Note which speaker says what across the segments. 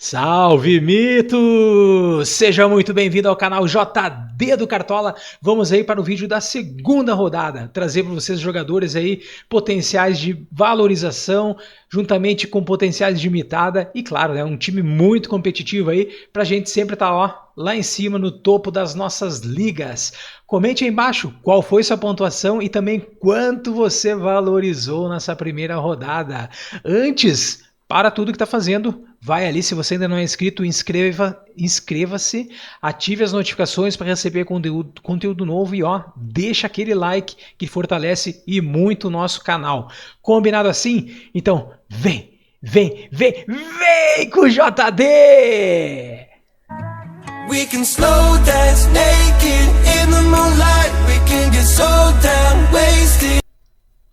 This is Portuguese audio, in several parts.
Speaker 1: Salve mito! Seja muito bem-vindo ao canal JD do Cartola. Vamos aí para o vídeo da segunda rodada, trazer para vocês jogadores aí potenciais de valorização, juntamente com potenciais de mitada e claro, né, um time muito competitivo aí para a gente sempre estar lá em cima no topo das nossas ligas. Comente aí embaixo qual foi sua pontuação e também quanto você valorizou nessa primeira rodada. Antes, para tudo que está fazendo, vai ali, se você ainda não é inscrito, inscreva-se, ative as notificações para receber conteúdo novo e deixa aquele like que fortalece e muito o nosso canal. Combinado assim? Então vem com o JD! We can slow dance naked in the moonlight, we can get so down wasted.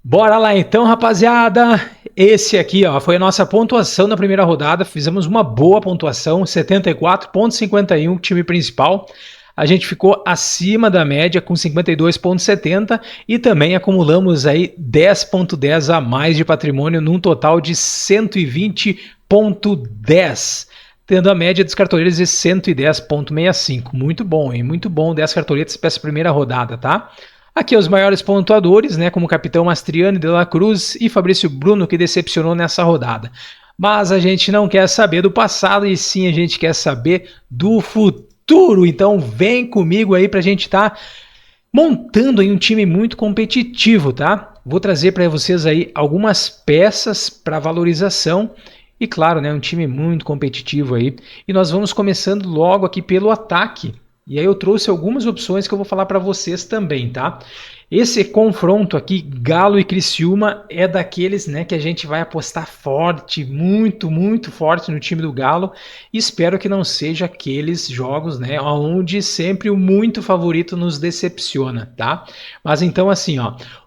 Speaker 1: Bora lá então, rapaziada. Esse aqui foi a nossa pontuação na primeira rodada. Fizemos uma boa pontuação, 74,51, time principal. A gente ficou acima da média com 52,70 e também acumulamos aí 10,10 a mais de patrimônio num total de 120,10. Tendo a média dos cartoleiros de 110,65. Muito bom, hein? Muito bom, 10 cartoletas para essa primeira rodada, tá? Aqui os maiores pontuadores, né, como o capitão Mastriani de la Cruz e Fabrício Bruno, que decepcionou nessa rodada. Mas a gente não quer saber do passado e sim a gente quer saber do futuro. Então vem comigo aí pra gente estar montando aí um time muito competitivo, tá? Vou trazer para vocês aí algumas peças para valorização e claro, né, um time muito competitivo aí. E nós vamos começando logo aqui pelo ataque. E aí eu trouxe algumas opções que eu vou falar para vocês também, tá? Esse confronto aqui, Galo e Criciúma, é daqueles, né, que a gente vai apostar forte, muito forte no time do Galo. E espero que não seja aqueles jogos, né, onde sempre o muito favorito nos decepciona, tá? Mas então assim,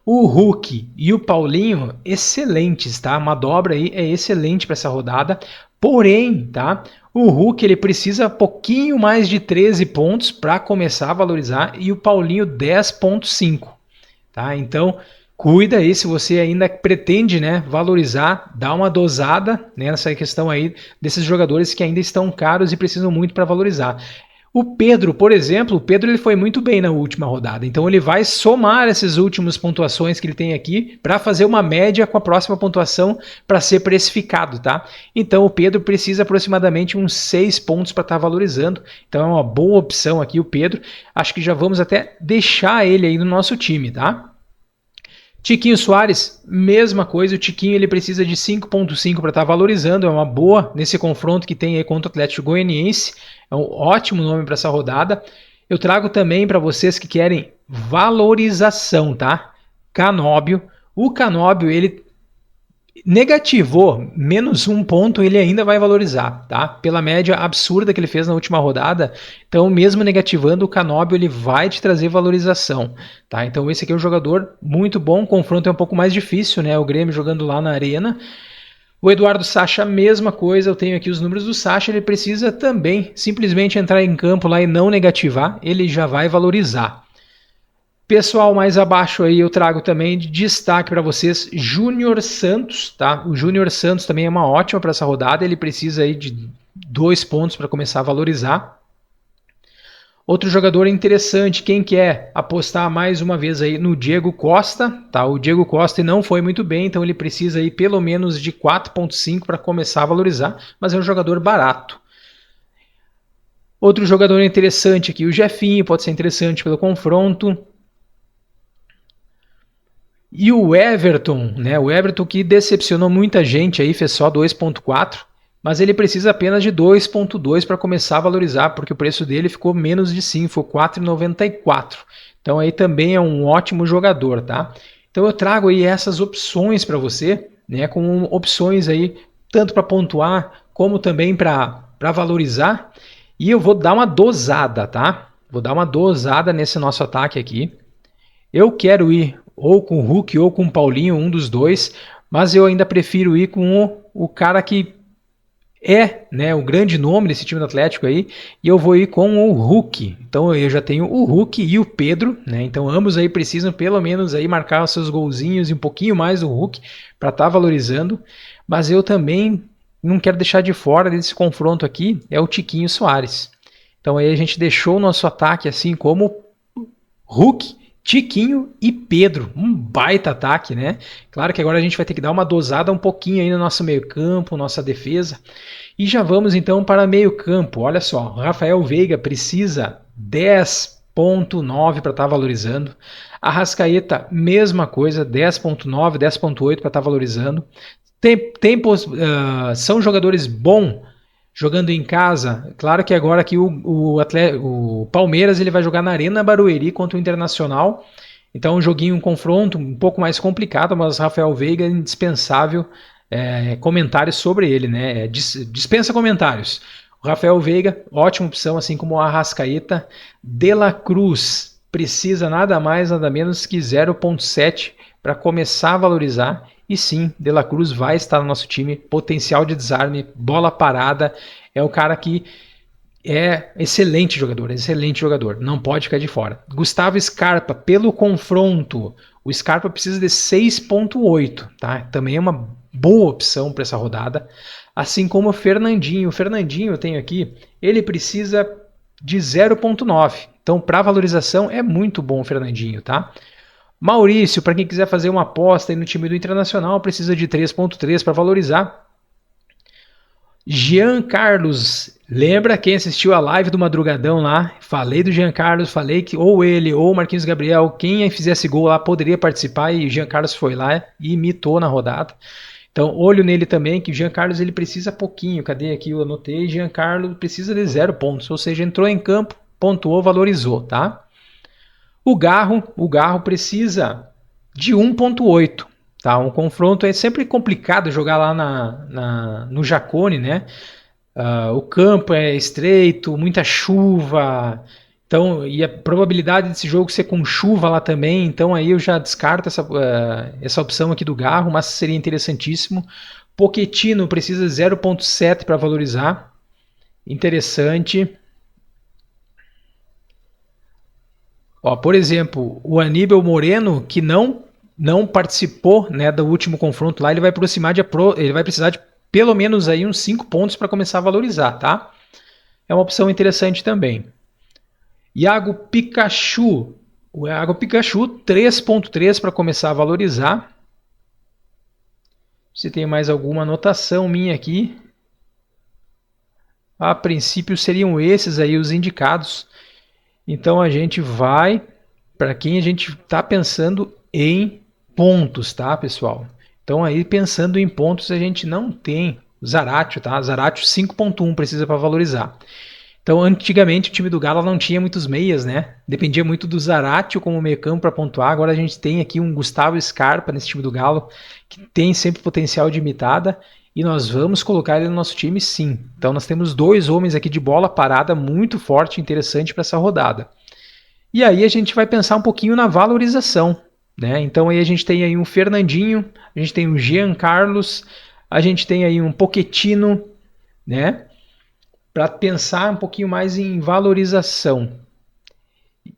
Speaker 1: o Hulk e o Paulinho, excelentes, tá? Uma dobra aí é excelente para essa rodada. Porém, tá? O Hulk ele precisa pouquinho mais de 13 pontos para começar a valorizar e o Paulinho 10,5. Tá? Então, cuida aí se você ainda pretende, né, valorizar, dá uma dosada, né, nessa questão aí desses jogadores que ainda estão caros e precisam muito para valorizar. O Pedro, por exemplo, ele foi muito bem na última rodada, então ele vai somar essas últimas pontuações que ele tem aqui para fazer uma média com a próxima pontuação para ser precificado, tá? Então o Pedro precisa aproximadamente uns 6 pontos para estar valorizando, então é uma boa opção aqui o Pedro, acho que já vamos até deixar ele aí no nosso time, tá? Tiquinho Soares, mesma coisa, o Tiquinho ele precisa de 5,5 para estar valorizando, é uma boa nesse confronto que tem aí contra o Atlético Goianiense, é um ótimo nome para essa rodada. Eu trago também para vocês que querem valorização, tá? Canóbio, o Canóbio ele negativou menos 1 ponto, ele ainda vai valorizar, tá? Pela média absurda que ele fez na última rodada, então mesmo negativando o Canóbio, ele vai te trazer valorização, tá? Então esse aqui é um jogador muito bom, o confronto é um pouco mais difícil, né? O Grêmio jogando lá na arena. O Eduardo Sacha, mesma coisa, eu tenho aqui os números do Sacha, ele precisa também simplesmente entrar em campo lá e não negativar, ele já vai valorizar. Pessoal, mais abaixo aí eu trago também de destaque para vocês Júnior Santos, tá? O Júnior Santos também é uma ótima para essa rodada, ele precisa aí de 2 pontos para começar a valorizar. Outro jogador interessante, quem quer apostar mais uma vez aí no Diego Costa, tá? O Diego Costa não foi muito bem, então ele precisa aí pelo menos de 4,5 para começar a valorizar, mas é um jogador barato. Outro jogador interessante aqui, o Jefinho, pode ser interessante pelo confronto. E o Everton, né? O Everton que decepcionou muita gente aí, fez só 2,4, mas ele precisa apenas de 2,2 para começar a valorizar, porque o preço dele ficou menos de 5, foi 4,94. Então aí também é um ótimo jogador, tá? Então eu trago aí essas opções para você, né? Com opções aí tanto para pontuar como também para valorizar. E eu vou dar uma dosada, tá? Vou dar uma dosada nesse nosso ataque aqui. Eu quero ir ou com o Hulk ou com o Paulinho, um dos dois, mas eu ainda prefiro ir com o cara que é, né, o grande nome desse time do Atlético aí, e eu vou ir com o Hulk. Então eu já tenho o Hulk e o Pedro, né? Então ambos aí precisam pelo menos aí marcar os seus golzinhos e um pouquinho mais do Hulk para estar valorizando, mas eu também não quero deixar de fora desse confronto aqui, é o Tiquinho Soares. Então aí a gente deixou o nosso ataque assim como Hulk, Tiquinho e Pedro. Um baita ataque, né? Claro que agora a gente vai ter que dar uma dosada um pouquinho aí no nosso meio campo, nossa defesa. E já vamos então para meio campo. Olha só, Rafael Veiga precisa 10.9 para estar valorizando. Arrascaeta, mesma coisa, 10.9, 10.8 para estar valorizando. São jogadores bons jogando em casa. Claro que agora aqui o Palmeiras ele vai jogar na Arena Barueri contra o Internacional. Então um joguinho, um confronto um pouco mais complicado, mas Rafael Veiga é indispensável. Comentários sobre ele, né? Dispensa comentários. O Rafael Veiga, ótima opção, assim como o Arrascaeta. De La Cruz precisa nada mais, nada menos que 0.7 para começar a valorizar. E sim, De La Cruz vai estar no nosso time. Potencial de desarme, bola parada. É o cara que é excelente jogador. Não pode ficar de fora. Gustavo Scarpa, pelo confronto. O Scarpa precisa de 6.8, tá? Também é uma boa opção para essa rodada. Assim como o Fernandinho. O Fernandinho eu tenho aqui, ele precisa de 0.9. Então, para valorização, é muito bom o Fernandinho, tá? Maurício, para quem quiser fazer uma aposta aí no time do Internacional, precisa de 3.3 para valorizar. Jean Carlos, lembra quem assistiu a live do Madrugadão lá? Falei do Jean Carlos, falei que ou ele ou o Marquinhos Gabriel, quem fizesse gol lá poderia participar e o Jean Carlos foi lá e imitou na rodada. Então, olho nele também, que o Jean Carlos ele precisa pouquinho. Cadê aqui? Eu anotei, Jean Carlos precisa de 0 pontos, ou seja, entrou em campo, pontuou, valorizou, tá? O Garro precisa de 1.8. Tá? Um confronto é sempre complicado jogar lá no Jacone, né? O campo é estreito, muita chuva. Então, e a probabilidade desse jogo ser com chuva lá também, então aí eu já descarto essa opção aqui do Garro, mas seria interessantíssimo. Pochettino precisa 0.7 para valorizar. Interessante. Ó, por exemplo, o Aníbal Moreno, que não participou, né, do último confronto lá, ele vai precisar de pelo menos aí uns 5 pontos para começar a valorizar, tá? É uma opção interessante também. Iago Pikachu. O Iago Pikachu, 3.3 para começar a valorizar. Se tem mais alguma anotação minha aqui. A princípio seriam esses aí os indicados. Então a gente vai para quem a gente está pensando em pontos, tá, pessoal? Então aí pensando em pontos a gente não tem Zaratio, tá? Zaratio 5.1 precisa para valorizar. Então antigamente o time do Galo não tinha muitos meias, né? Dependia muito do Zaratio como meio campo para pontuar. Agora a gente tem aqui um Gustavo Scarpa nesse time do Galo que tem sempre potencial de imitada. E nós vamos colocar ele no nosso time, sim. Então nós temos 2 homens aqui de bola parada muito forte e interessante para essa rodada. E aí a gente vai pensar um pouquinho na valorização, né? Então aí a gente tem aí um Fernandinho, a gente tem um Jean Carlos, a gente tem aí um Pochettino, né? Para pensar um pouquinho mais em valorização.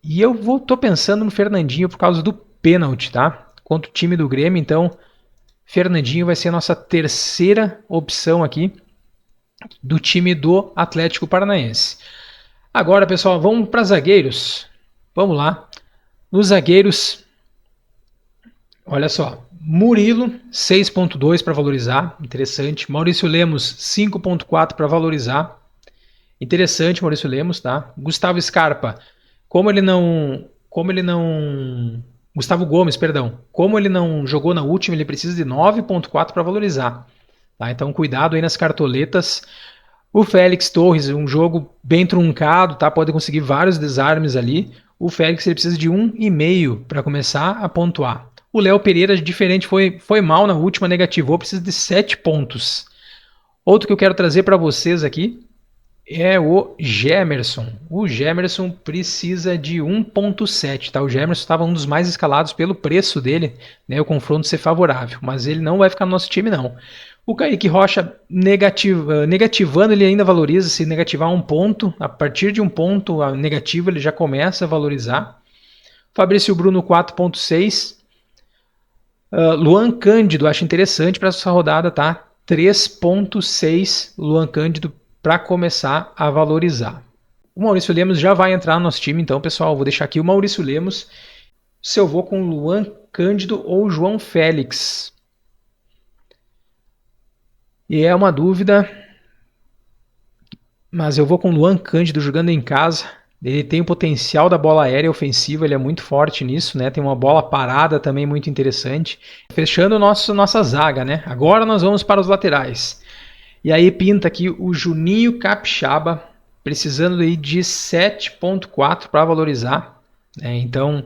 Speaker 1: E eu tô pensando no Fernandinho por causa do pênalti, tá? Contra o time do Grêmio, então Fernandinho vai ser a nossa terceira opção aqui do time do Atlético Paranaense. Agora, pessoal, vamos para zagueiros. Vamos lá. Nos zagueiros, olha só. Murilo, 6.2 para valorizar. Interessante. Maurício Lemos, 5.4 para valorizar. Interessante, Maurício Lemos, tá? Gustavo Scarpa, Gustavo Gomes, perdão. Como ele não jogou na última, ele precisa de 9.4 para valorizar. Tá? Então, cuidado aí nas cartoletas. O Félix Torres, um jogo bem truncado, tá? Pode conseguir vários desarmes ali. O Félix ele precisa de 1,5 para começar a pontuar. O Léo Pereira, diferente, foi mal na última, negativou, precisa de 7 pontos. Outro que eu quero trazer para vocês aqui é o Gemerson. O Gemerson precisa de 1.7, tá? O Gemerson estava um dos mais escalados pelo preço dele, né? O confronto ser favorável, mas ele não vai ficar no nosso time não. O Kaique Rocha negativando, ele ainda valoriza. Se negativar 1 ponto, a partir de 1 ponto negativo ele já começa a valorizar. Fabrício Bruno 4.6. Luan Cândido, acho interessante para essa rodada, tá? 3.6 Luan Cândido para começar a valorizar. O Maurício Lemos já vai entrar no nosso time, então, pessoal, vou deixar aqui o Maurício Lemos. Se eu vou com Luan Cândido ou João Félix. E é uma dúvida, mas eu vou com Luan Cândido jogando em casa. Ele tem o potencial da bola aérea ofensiva, ele é muito forte nisso, né? Tem uma bola parada também muito interessante. Fechando nossa zaga, né? Agora nós vamos para os laterais. E aí pinta aqui o Juninho Capixaba, precisando aí de 7.4 para valorizar. Né? Então,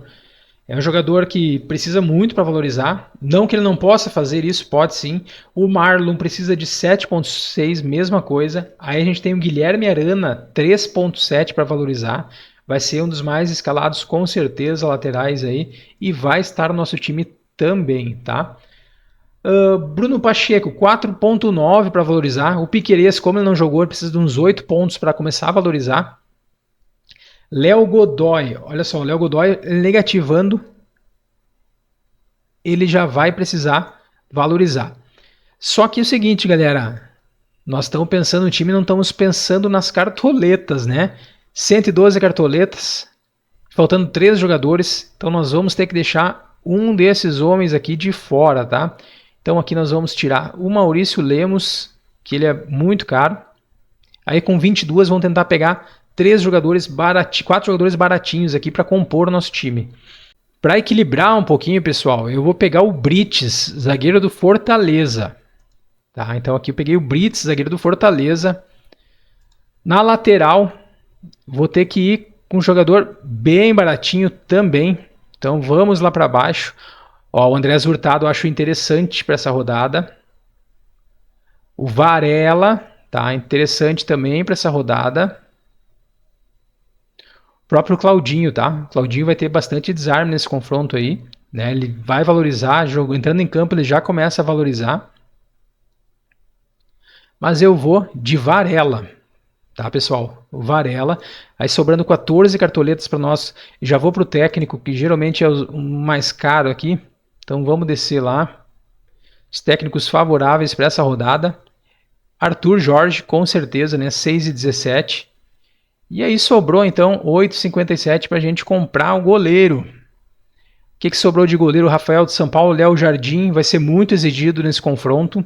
Speaker 1: é um jogador que precisa muito para valorizar. Não que ele não possa fazer isso, pode sim. O Marlon precisa de 7.6, mesma coisa. Aí a gente tem o Guilherme Arana, 3.7 para valorizar. Vai ser um dos mais escalados, com certeza, laterais aí. E vai estar no nosso time também, tá? Bruno Pacheco, 4.9 para valorizar. O Piquerez, como ele não jogou, ele precisa de uns 8 pontos para começar a valorizar. Léo Godoy, olha só, o Léo Godoy negativando, ele já vai precisar valorizar. Só que é o seguinte, galera, nós estamos pensando no time, não estamos pensando nas cartoletas, né? 112 cartoletas, faltando 3 jogadores, então nós vamos ter que deixar um desses homens aqui de fora, tá? Então aqui nós vamos tirar o Maurício Lemos, que ele é muito caro. Aí com 22 vamos tentar pegar 4 jogadores baratinhos aqui para compor o nosso time. Para equilibrar um pouquinho, pessoal, eu vou pegar o Brites, zagueiro do Fortaleza. Tá? Então aqui eu peguei o Brites, zagueiro do Fortaleza. Na lateral, vou ter que ir com um jogador bem baratinho também. Então vamos lá para baixo. Ó, o Andrés Hurtado eu acho interessante para essa rodada. O Varela, tá? Interessante também para essa rodada. O próprio Claudinho, tá? O Claudinho vai ter bastante desarme nesse confronto aí, né? Ele vai valorizar, entrando em campo ele já começa a valorizar. Mas eu vou de Varela, tá, pessoal? O Varela. Aí sobrando 14 cartoletas para nós. Já vou para o técnico, que geralmente é o mais caro aqui. Então vamos descer lá. Os técnicos favoráveis para essa rodada. Arthur Jorge, com certeza, né? 6,17. E aí sobrou então 8,57 para a gente comprar o goleiro. O que sobrou de goleiro? O Rafael de São Paulo, Léo Jardim, vai ser muito exigido nesse confronto.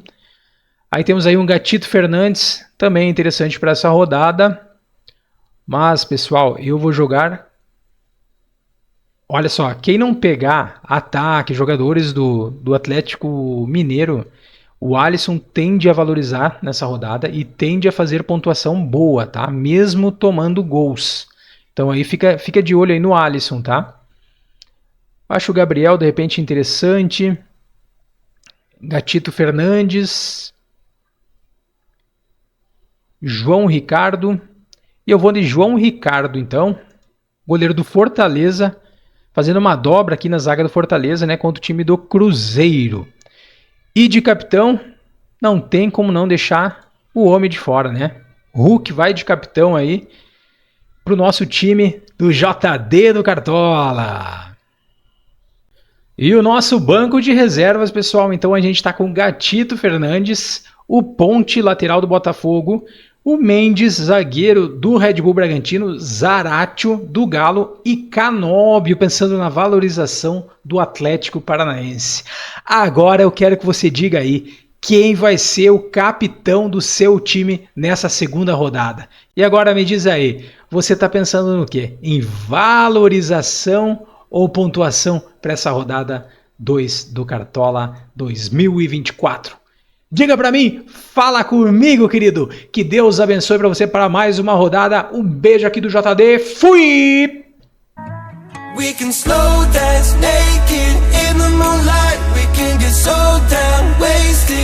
Speaker 1: Aí temos aí um Gatito Fernandes, também interessante para essa rodada. Mas, pessoal, eu vou jogar... Olha só, quem não pegar ataque, jogadores do Atlético Mineiro, o Alisson tende a valorizar nessa rodada e tende a fazer pontuação boa, tá? Mesmo tomando gols. Então aí fica de olho aí no Alisson, tá? Acho o Gabriel, de repente, interessante. Gatito Fernandes. João Ricardo. E eu vou de João Ricardo, então. Goleiro do Fortaleza. Fazendo uma dobra aqui na zaga do Fortaleza, né? Contra o time do Cruzeiro. E de capitão, não tem como não deixar o homem de fora, né? Hulk vai de capitão aí pro nosso time do JD do Cartola. E o nosso banco de reservas, pessoal, então a gente está com Gatito Fernandes, o Ponte, lateral do Botafogo, o Mendes, zagueiro do Red Bull Bragantino, Zaratio do Galo e Canóbio, pensando na valorização do Atlético Paranaense. Agora eu quero que você diga aí quem vai ser o capitão do seu time nessa segunda rodada. E agora me diz aí, você está pensando no quê? Em valorização ou pontuação para essa rodada 2 do Cartola 2024? Diga para mim, fala comigo, querido. Que Deus abençoe para você para mais uma rodada. Um beijo aqui do JD. Fui! We can slow dance naked in the moonlight. We can get so down, wasted.